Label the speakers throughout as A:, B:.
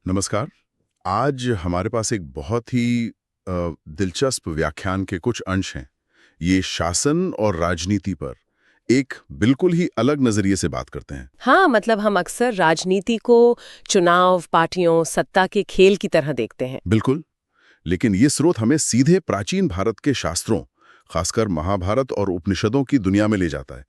A: नमस्कार। आज हमारे पास एक बहुत ही दिलचस्प व्याख्यान के कुछ अंश हैं। ये शासन और राजनीति पर एक बिल्कुल ही अलग नजरिए से बात करते हैं।
B: हाँ, मतलब हम अक्सर राजनीति को चुनाव, पार्टियों, सत्ता के खेल की तरह देखते हैं।
A: बिल्कुल। लेकिन ये स्रोत हमें सीधे प्राचीन भारत के शास्त्रों, खासकर महाभारत और उपनिषदों की दुनिया में ले जाता है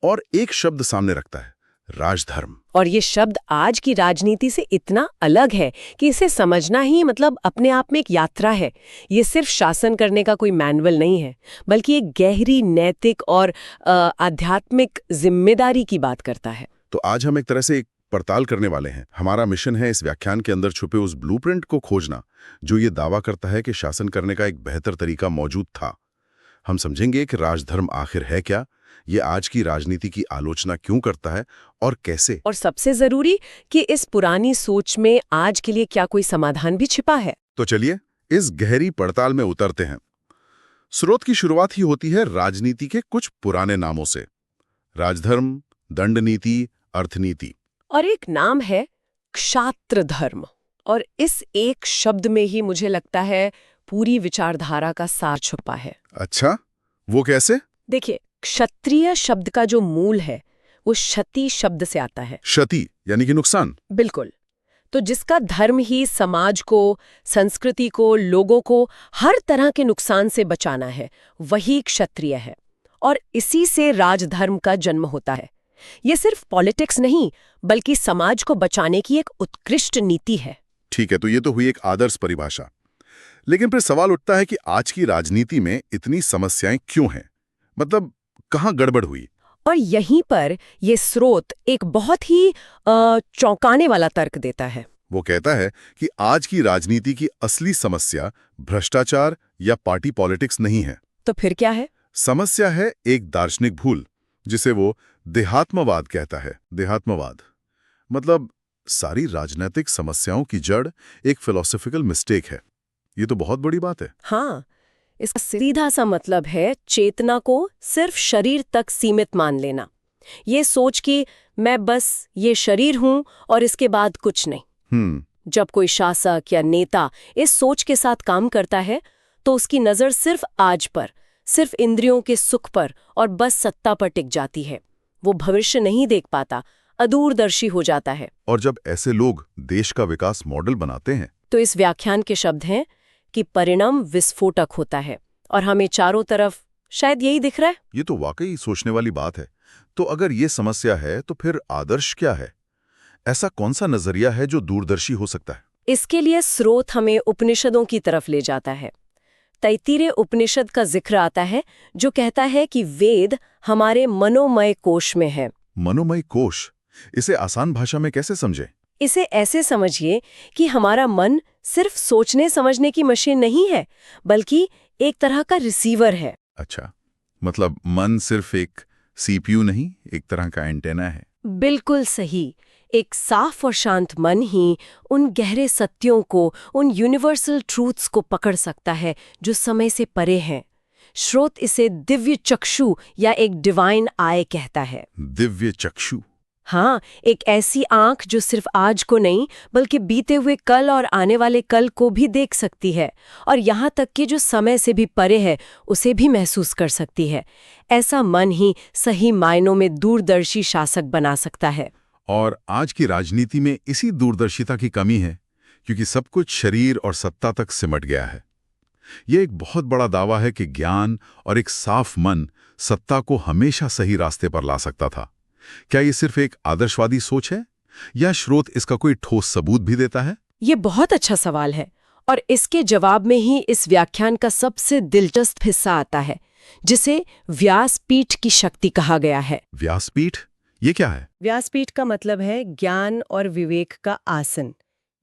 A: और एक शब्द सामने रखता है, राजधर्म।
B: और ये शब्द आज की राजनीति से इतना अलग है कि इसे समझना ही मतलब अपने आप में एक यात्रा है। ये सिर्फ शासन करने का कोई मैनुअल नहीं है, बल्कि एक गहरी नैतिक और आध्यात्मिक जिम्मेदारी की बात करता है।
A: तो आज हम एक तरह से एक पड़ताल करने वाले हैं। हमारा मिशन है इस व्याख्यान के अंदर छुपे उस ब्लूप्रिंट को खोजना जो ये दावा करता है कि शासन करने का एक बेहतर तरीका मौजूद था। हम समझेंगे कि राजधर्म आखिर है क्या, ये आज की राजनीति की आलोचना क्यों करता है और कैसे।
B: और सबसे जरूरी कि इस पुरानी सोच में आज के लिए क्या कोई समाधान भी छिपा है।
A: तो चलिए इस गहरी पड़ताल में उतरते हैं। स्रोत की शुरुआत ही होती है राजनीति के कुछ पुराने नामों से। राजधर्म, दंड नीति, अर्थनीति।
B: और एक नाम है क्षात्र धर्म। और इस एक शब्द में ही मुझे लगता है पूरी विचारधारा का सार छुपा है।
A: अच्छा, वो कैसे?
B: देखिए, क्षत्रिय शब्द का जो मूल है वो क्षति शब्द से आता है।
A: क्षति यानी कि नुकसान।
B: बिल्कुल। तो जिसका धर्म ही समाज को, संस्कृति को, लोगों को हर तरह के नुकसान से बचाना है, वही क्षत्रिय है। और इसी से राजधर्म का जन्म होता है। ये सिर्फ पॉलिटिक्स नहीं, बल्कि समाज को बचाने की एक उत्कृष्ट नीति है।
A: ठीक है, तो ये तो हुई एक आदर्श परिभाषा। लेकिन फिर सवाल उठता है कि आज की राजनीति में इतनी समस्याएं क्यों हैं? मतलब कहाँ गड़बड़ हुई?
B: और यहीं पर ये स्रोत एक बहुत ही चौंकाने वाला तर्क देता है।
A: वो कहता है कि आज की राजनीति की असली समस्या भ्रष्टाचार या पार्टी पॉलिटिक्स नहीं है।
B: तो फिर क्या है?
A: समस्या है एक दार्शनिक भूल, जिसे वो देहात्मवाद कहता है। देहात्मवाद मतलब सारी राजनीतिक समस्याओं की जड़ एक फिलोसॉफिकल मिस्टेक है। ये तो बहुत बड़ी बात है।
B: हाँ, इसका सीधा सा मतलब है चेतना को सिर्फ शरीर तक सीमित मान लेना। ये सोच कि मैं बस ये शरीर हूं और इसके बाद कुछ नहीं। जब कोई शासक या नेता इस सोच के साथ काम करता है तो उसकी नजर सिर्फ आज पर, सिर्फ इंद्रियों के सुख पर और बस सत्ता पर टिक जाती है। वो भविष्य नहीं देख पाता, अदूरदर्शी हो जाता है।
A: और जब ऐसे लोग देश का विकास मॉडल बनाते हैं
B: तो इस व्याख्यान के शब्द हैं कि परिणाम विस्फोटक होता है। और हमें चारों तरफ शायद यही दिख रहा है।
A: ये तो वाकई सोचने वाली बात है। तो अगर ये समस्या है तो फिर आदर्श क्या है? ऐसा कौन सा नजरिया है जो दूरदर्शी हो सकता है?
B: इसके लिए स्रोत हमें उपनिषदों की तरफ ले जाता है। तैत्तिरीय उपनिषद का जिक्र आता है जो कहता है कि वेद हमारे मनोमय कोश में है।
A: मनोमय कोश, इसे आसान भाषा में कैसे समझे?
B: इसे ऐसे समझिए कि हमारा मन सिर्फ सोचने समझने की मशीन नहीं है, बल्कि एक तरह का रिसीवर है।
A: अच्छा, मतलब मन सिर्फ एक सीपीयू नहीं, एक तरह का एंटेना है।
B: बिल्कुल सही। एक साफ और शांत मन ही उन गहरे सत्यों को, उन यूनिवर्सल ट्रूथ्स को पकड़ सकता है जो समय से परे हैं। स्रोत इसे दिव्य चक्षु या एक डिवाइन आई कहता है।
A: दिव्य चक्षु?
B: हाँ, एक ऐसी आंख जो सिर्फ आज को नहीं बल्कि बीते हुए कल और आने वाले कल को भी देख सकती है, और यहाँ तक कि जो समय से भी परे है उसे भी महसूस कर सकती है। ऐसा मन ही सही मायनों में दूरदर्शी शासक बना सकता है।
A: और आज की राजनीति में इसी दूरदर्शिता की कमी है, क्योंकि सब कुछ शरीर और सत्ता तक सिमट गया है। यह एक बहुत बड़ा दावा है कि ज्ञान और एक साफ मन सत्ता को हमेशा सही रास्ते पर ला सकता था। क्या ये सिर्फ एक आदर्शवादी सोच है या स्रोत इसका कोई ठोस सबूत भी देता है?
B: ये बहुत अच्छा सवाल है, और इसके जवाब में ही इस व्याख्यान का सबसे दिलचस्प हिस्सा आता है, जिसे व्यासपीठ की शक्ति कहा गया है।
A: व्यासपीठ, ये क्या है?
B: व्यासपीठ का मतलब है ज्ञान और विवेक का आसन।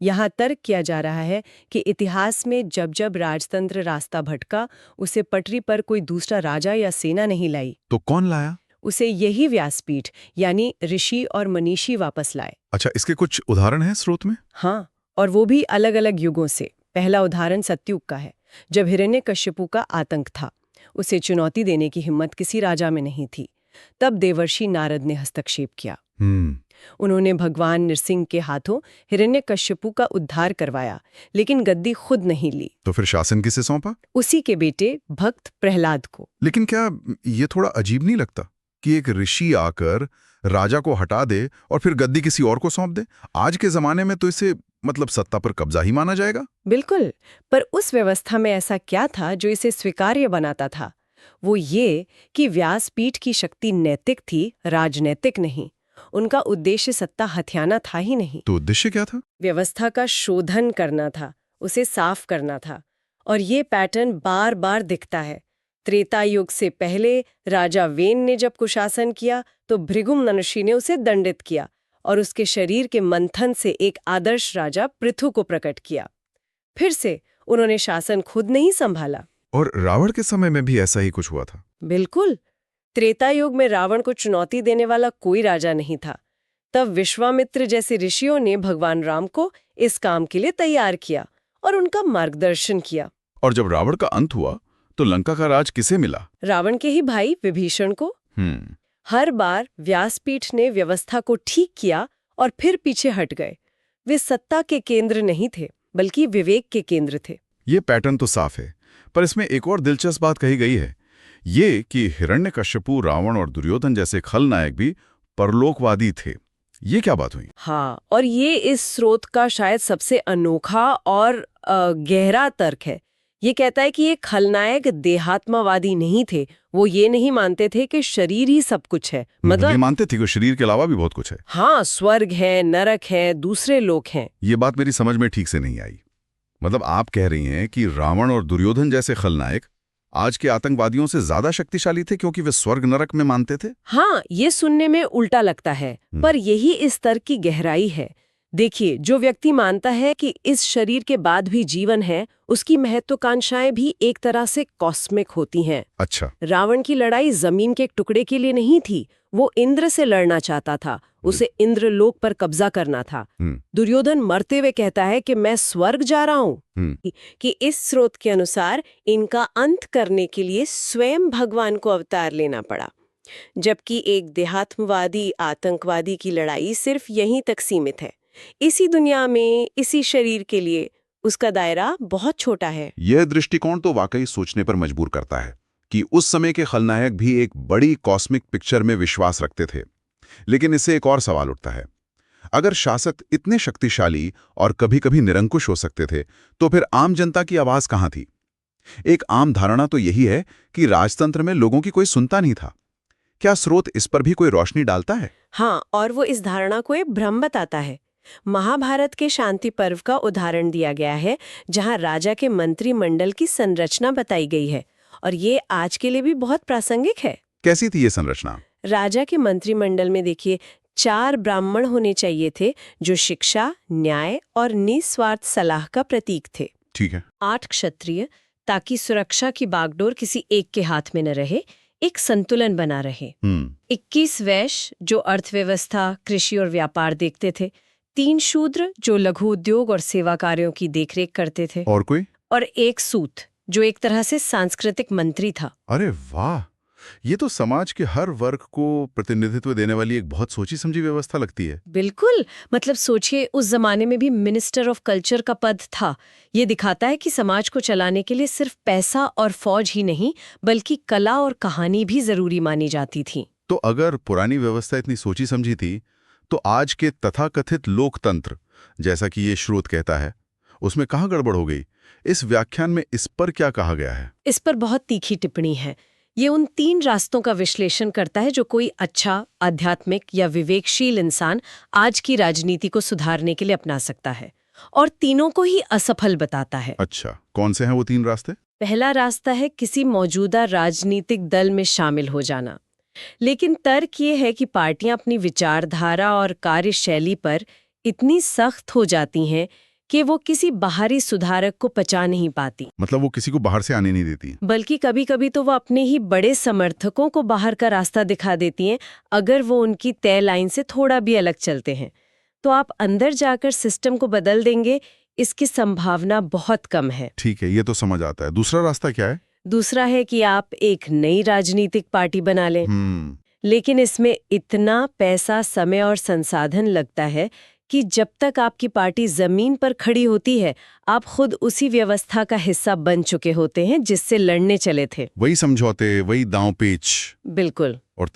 B: यहाँ तर्क किया जा रहा है कि इतिहास में जब जब राजतंत्र रास्ता भटका, उसे पटरी पर कोई दूसरा राजा या सेना नहीं लाई।
A: तो कौन लाया?
B: उसे यही व्यासपीठ यानी ऋषि और मनीषी वापस लाए।
A: अच्छा, इसके कुछ उदाहरण हैं स्रोत में?
B: हाँ, और वो भी अलग अलग युगों से। पहला उदाहरण सतयुग का है, जब हिरण्यकश्यपु का आतंक था। उसे चुनौती देने की हिम्मत किसी राजा में नहीं थी। तब देवर्षि नारद ने हस्तक्षेप किया। उन्होंने भगवान नृसिंह के हाथों हिरण्यकश्यपु का उद्धार करवाया, लेकिन गद्दी खुद नहीं ली।
A: तो फिर शासन किसे सौंपा?
B: उसी के बेटे भक्त प्रहलाद को।
A: लेकिन क्या ये थोड़ा अजीब नहीं लगता कि एक ऋषि आकर राजा को हटा दे और फिर गद्दी किसी और को सौंप दे? आज के जमाने में तो इसे मतलब सत्ता पर कब्जा ही माना जाएगा।
B: बिल्कुल, पर उस व्यवस्था में ऐसा क्या था जो इसे स्वीकार्य बनाता था? वो ये कि व्यासपीठ की शक्ति नैतिक थी, राजनैतिक नहीं। उनका उद्देश्य सत्ता हथियाना था ही नहीं।
A: तो उद्देश्य क्या था?
B: व्यवस्था का शोधन करना था, उसे साफ करना था। और ये पैटर्न बार बार दिखता है। त्रेता युग से पहले राजा वेन ने जब कुशासन किया तो भृगुमनषि ने उसे दंडित किया और उसके शरीर के मंथन से एक आदर्श राजा पृथु को प्रकट किया। फिर से उन्होंने शासन खुद नहीं संभाला।
A: और रावण के समय में भी ऐसा ही कुछ हुआ था?
B: बिल्कुल। त्रेता युग में रावण को चुनौती देने वाला कोई राजा नहीं था। तब विश्वामित्र जैसे ऋषियों ने भगवान राम को इस काम के लिए तैयार किया और उनका मार्गदर्शन किया।
A: और जब रावण का अंत हुआ तो लंका का राज किसे मिला?
B: रावण के ही भाई विभीषण को। हर बार व्यासपीठ ने व्यवस्था को ठीक किया और फिर पीछे हट गए। वे सत्ता के केंद्र नहीं थे, बल्कि विवेक के केंद्र थे।
A: ये पैटर्न तो साफ है, पर इसमें एक और दिलचस्प बात कही गई है, ये कि हिरण्यकश्यपु, रावण और दुर्योधन जैसे खलनायक भी परलोकवादी थे। ये क्या बात हुई?
B: हाँ, और ये इस स्रोत का शायद सबसे अनोखा और गहरा तर्क है। ये कहता है कि ये खलनायक देहात्मवादी नहीं थे। वो ये नहीं मानते थे कि शरीर ही सब कुछ है। मतलब
A: ये मानते थे कि शरीर के अलावा भी बहुत कुछ है।
B: हाँ, स्वर्ग है, नरक है, दूसरे लोग हैं।
A: ये बात मेरी समझ में ठीक से नहीं आई। मतलब आप कह रही हैं कि रावण और दुर्योधन जैसे खलनायक आज के आतंकवादियों से ज्यादा शक्तिशाली थे क्योंकि वे स्वर्ग नरक में मानते थे?
B: हाँ, ये सुनने में उल्टा लगता है, पर यही इस तर्क की गहराई है। देखिए, जो व्यक्ति मानता है कि इस शरीर के बाद भी जीवन है, उसकी महत्वाकांक्षाएं भी एक तरह से कॉस्मिक होती हैं।
A: अच्छा।
B: रावण की लड़ाई जमीन के एक टुकड़े के लिए नहीं थी। वो इंद्र से लड़ना चाहता था, उसे इंद्रलोक पर कब्जा करना था। दुर्योधन मरते हुए कहता है कि मैं स्वर्ग जा रहा हूँ। कि इस स्रोत के अनुसार इनका अंत करने के लिए स्वयं भगवान को अवतार लेना पड़ा, जबकि एक देहात्मवादी आतंकवादी की लड़ाई सिर्फ यहीं तक सीमित है। इसी दुनिया में, इसी शरीर के लिए उसका दायरा बहुत छोटा है।
A: यह दृष्टिकोण तो वाकई सोचने पर मजबूर करता है कि उस समय के खलनायक भी एक बड़ी कॉस्मिक पिक्चर में विश्वास रखते थे। लेकिन इससे एक और सवाल उठता है, अगर शासक इतने शक्तिशाली और कभी-कभी निरंकुश हो सकते थे, तो फिर आम जनता की आवाज कहाँ थी? एक आम धारणा तो यही है कि राजतंत्र में लोगों की कोई सुनता नहीं था। क्या स्रोत इस पर भी कोई रोशनी डालता है?
B: हाँ, और वो इस धारणा को एक भ्रम बताता है। महाभारत के शांति पर्व का उदाहरण दिया गया है, जहां राजा के मंत्रिमंडल की संरचना बताई गई है, और ये आज के लिए भी बहुत प्रासंगिक है।
A: कैसी थी ये संरचना?
B: राजा के मंत्रिमंडल में देखिए, 4 ब्राह्मण होने चाहिए थे जो शिक्षा, न्याय और निस्वार्थ सलाह का प्रतीक थे।
A: ठीक है।
B: 8 क्षत्रिय, ताकि सुरक्षा की बागडोर किसी एक के हाथ में न रहे, एक संतुलन बना रहे। 21 वैश्य जो अर्थव्यवस्था, कृषि और व्यापार देखते थे। 3 शूद्र जो लघु उद्योग और सेवा कार्यों की देखरेख करते थे।
A: और कोई?
B: और 1 सूत जो एक तरह से सांस्कृतिक मंत्री था।
A: अरे वाह, ये तो समाज के हर वर्ग को प्रतिनिधित्व देने वाली एक बहुत सोची समझी व्यवस्था लगती है।
B: बिल्कुल, मतलब सोचिए, उस जमाने में भी मिनिस्टर ऑफ कल्चर का पद था। ये दिखाता है कि समाज को चलाने के लिए सिर्फ पैसा और फौज ही नहीं, बल्कि कला और कहानी भी जरूरी मानी जाती थी।
A: तो अगर पुरानी व्यवस्था इतनी सोची समझी थी, तो आज के तथाकथित लोकतंत्र, जैसा कि ये स्रोत कहता है, उसमें कहाँ गड़बड़ हो गई? इस व्याख्यान में इस पर क्या कहा गया है?
B: इस पर बहुत तीखी टिप्पणी है। ये उन 3 रास्तों का विश्लेषण करता है जो कोई अच्छा, आध्यात्मिक या विवेकशील इंसान आज की राजनीति को सुधारने के लिए अपना सकता है, और तीनों को ही असफल बताता है।
A: अच्छा, कौन से हैं वो 3 रास्ते?
B: पहला रास्ता है किसी मौजूदा राजनीतिक दल में शामिल हो जाना। लेकिन तर्क ये है कि पार्टियां अपनी विचारधारा और कार्यशैली पर इतनी सख्त हो जाती हैं कि वो किसी बाहरी सुधारक को पचा नहीं पाती।
A: मतलब वो किसी को बाहर से आने नहीं देती,
B: बल्कि कभी-कभी तो वो अपने ही बड़े समर्थकों को बाहर का रास्ता दिखा देती हैं, अगर वो उनकी तय लाइन से थोड़ा भी अलग चलते हैं। तो आप अंदर जाकर सिस्टम को बदल देंगे, इसकी संभावना बहुत कम है।
A: ठीक है, ये तो समझ आता है। दूसरा रास्ता क्या है?
B: दूसरा है कि आप एक नई राजनीतिक पार्टी बना लें। लेकिन इसमें इतना पैसा, समय और संसाधन लगता है कि जब तक आपकी पार्टी जमीन पर खड़ी होती है, आप खुद उसी व्यवस्था का हिस्सा बन चुके होते हैं जिससे लड़ने चले थे।
A: वही समझौते, वही दांव पेच।
B: बिल्कुल।
A: और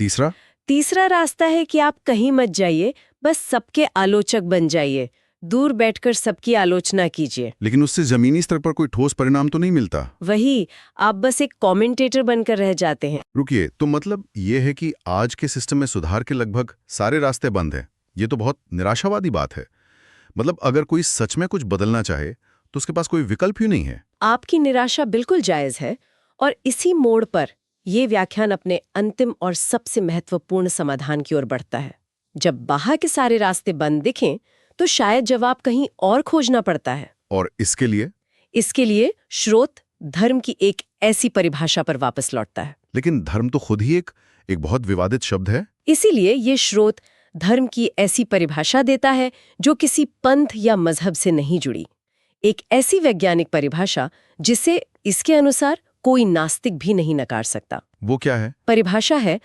A: तीसरा
B: रास्ता है कि आप कहीं मत जाइए, बस सबके आलोचक बन जाइए, दूर बैठकर सबकी आलोचना कीजिए।
A: लेकिन उससे जमीनी स्तर पर कोई ठोस परिणाम तो नहीं मिलता।
B: वही, आप बस एक कमेंटेटर बनकर रह जाते हैं।
A: रुकिए, तो मतलब ये है कि आज के सिस्टम में सुधार के लगभग सारे रास्ते बंद हैं। ये तो बहुत निराशावादी बात है। मतलब अगर कोई सच में कुछ बदलना चाहे तो उसके पास कोई विकल्प ही नहीं है।
B: आपकी निराशा बिल्कुल जायज है, और इसी मोड़ पर ये व्याख्यान अपने अंतिम और सबसे महत्वपूर्ण समाधान की ओर बढ़ता है। जब बाहर के सारे रास्ते बंद दिखें तो शायद जवाब कहीं और खोजना पड़ता है।
A: और इसके लिए
B: श्रोत धर्म की एक ऐसी परिभाषा पर वापस लौटता है।
A: लेकिन धर्म तो खुद ही एक बहुत विवादित शब्द है।
B: इसीलिए ये श्रोत धर्म की ऐसी परिभाषा देता है जो किसी पंथ या मजहब से नहीं जुड़ी। एक ऐसी वैज्ञानिक परिभाषा जिसे इसके अनुसार कोई नास्तिक भी नहीं नकार सकता।
A: वो क्या है?
B: परिभाषा है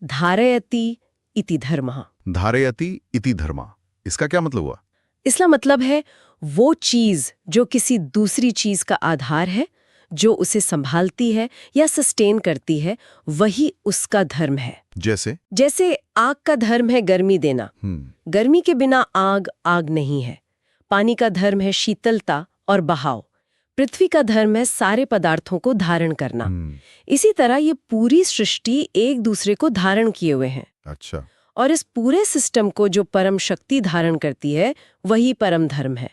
B: धारयति इति धर्मः।
A: धारयति इति धर्मः। इसका क्या मतलब हुआ?
B: इसका मतलब है वो चीज जो किसी दूसरी चीज का आधार है, जो उसे संभालती है या सस्टेन करती है, वही उसका धर्म है।
A: जैसे
B: आग का धर्म है गर्मी देना। गर्मी के बिना आग नहीं है। पानी का धर्म है शीतलता और बहाव। पृथ्वी का धर्म है सारे पदार्थों को धारण करना। इसी तरह ये पूरी सृष्टि एक दूसरे को धारण किए हुए है।
A: अच्छा।
B: और इस पूरे सिस्टम को जो परम शक्ति धारण करती है वही परम धर्म है,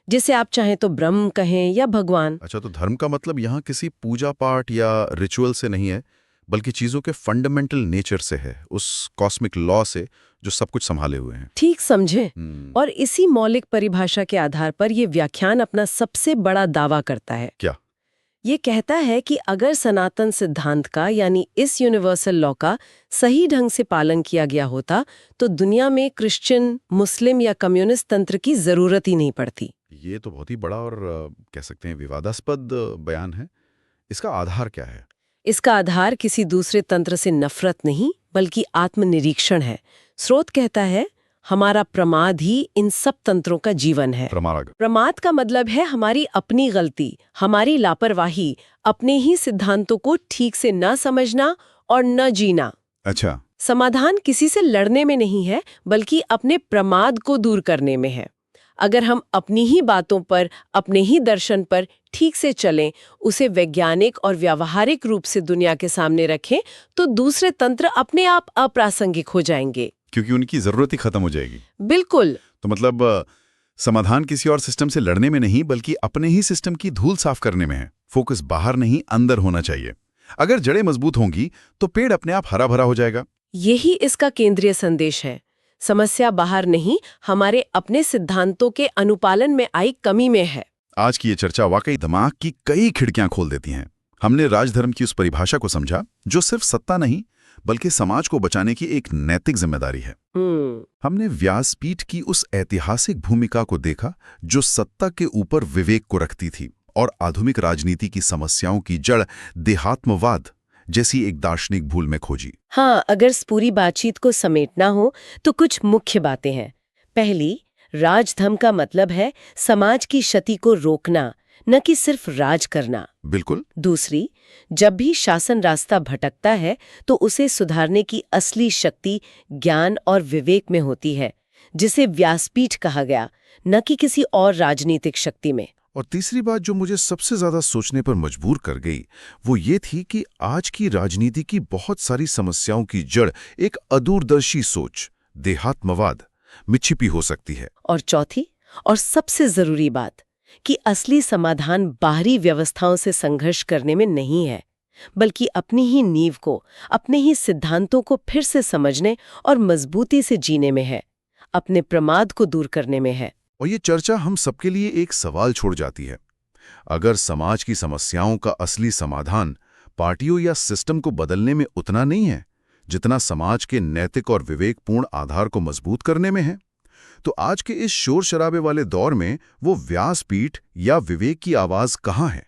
B: जिसे आप चाहें तो ब्रह्म कहें या भगवान।
A: अच्छा, तो धर्म का मतलब यहाँ किसी पूजा पाठ या रिचुअल से नहीं है, बल्कि चीजों के फंडामेंटल नेचर से है, उस कॉस्मिक लॉ से जो सब कुछ संभाले हुए हैं।
B: ठीक समझे। और इसी मौलिक परिभाषा के आधार पर यह व्याख्यान अपना सबसे बड़ा दावा करता है।
A: क्या?
B: ये कहता है कि अगर सनातन सिद्धांत का यानी इस यूनिवर्सल लॉ का सही ढंग से पालन किया गया होता तो दुनिया में क्रिश्चियन, मुस्लिम या कम्युनिस्ट तंत्र की जरूरत ही नहीं पड़ती।
A: ये तो बहुत ही बड़ा और कह सकते हैं विवादास्पद बयान है। इसका आधार क्या है?
B: इसका आधार किसी दूसरे तंत्र से नफरत नहीं बल्कि आत्मनिरीक्षण है। स्रोत कहता है हमारा प्रमाद ही इन सब तंत्रों का जीवन है। प्रमाद का मतलब है हमारी अपनी गलती, हमारी लापरवाही, अपने ही सिद्धांतों को ठीक से न समझना और न जीना।
A: अच्छा।
B: समाधान किसी से लड़ने में नहीं है बल्कि अपने प्रमाद को दूर करने में है। अगर हम अपनी ही बातों पर, अपने ही दर्शन पर ठीक से चलें, उसे वैज्ञानिक और व्यावहारिक रूप से दुनिया के सामने रखें, तो दूसरे तंत्र अपने आप अप्रासंगिक हो जाएंगे,
A: क्योंकि उनकी जरूरत ही खत्म हो जाएगी।
B: बिल्कुल।
A: तो मतलब समाधान किसी और सिस्टम से लड़ने में नहीं बल्कि अपने ही सिस्टम की धूल साफ करने में है। फोकस बाहर नहीं अंदर होना चाहिए। अगर जड़ें मजबूत होंगी तो पेड़ अपने आप हरा भरा हो जाएगा।
B: यही इसका केंद्रीय संदेश है। समस्या बाहर नहीं, हमारे अपने सिद्धांतों के अनुपालन में आई कमी में है।
A: आज की ये चर्चा वाकई दिमाग की कई खिड़कियां खोल देती हैं। हमने राजधर्म की उस परिभाषा को समझा जो सिर्फ सत्ता नहीं बल्कि समाज को बचाने की एक नैतिक जिम्मेदारी है। हमने व्यासपीठ की उस ऐतिहासिक भूमिका को देखा जो सत्ता के ऊपर विवेक को रखती थी, और आधुनिक राजनीति की समस्याओं की जड़ देहात्मवाद जैसी एक दार्शनिक भूल में खोजी।
B: हाँ, अगर इस पूरी बातचीत को समेटना हो तो कुछ मुख्य बातें हैं। पहली, राजधर्म का मतलब है समाज की क्षति को रोकना, न कि सिर्फ राज करना।
A: बिल्कुल।
B: दूसरी, जब भी शासन रास्ता भटकता है तो उसे सुधारने की असली शक्ति ज्ञान और विवेक में होती है, जिसे व्यासपीठ कहा गया, न कि किसी और राजनीतिक शक्ति में।
A: और तीसरी बात जो मुझे सबसे ज्यादा सोचने पर मजबूर कर गई वो ये थी कि आज की राजनीति की बहुत सारी समस्याओं की जड़ एक अदूरदर्शी सोच, देहात्मवाद में छिपी हो सकती है।
B: और चौथी और सबसे जरूरी बात कि असली समाधान बाहरी व्यवस्थाओं से संघर्ष करने में नहीं है, बल्कि अपनी ही नींव को, अपने ही सिद्धांतों को फिर से समझने और मजबूती से जीने में है, अपने प्रमाद को दूर करने में है।
A: और ये चर्चा हम सबके लिए एक सवाल छोड़ जाती है। अगर समाज की समस्याओं का असली समाधान पार्टियों या सिस्टम को बदलने में उतना नहीं है जितना समाज के नैतिक और विवेकपूर्ण आधार को मजबूत करने में है, तो आज के इस शोर शराबे वाले दौर में वो व्यासपीठ या विवेक की आवाज कहाँ है?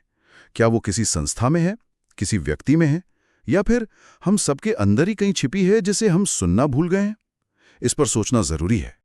A: क्या वो किसी संस्था में है, किसी व्यक्ति में है,
C: या फिर हम सबके अंदर ही कहीं छिपी है जिसे हम सुनना भूल गए हैं? इस पर सोचना जरूरी है।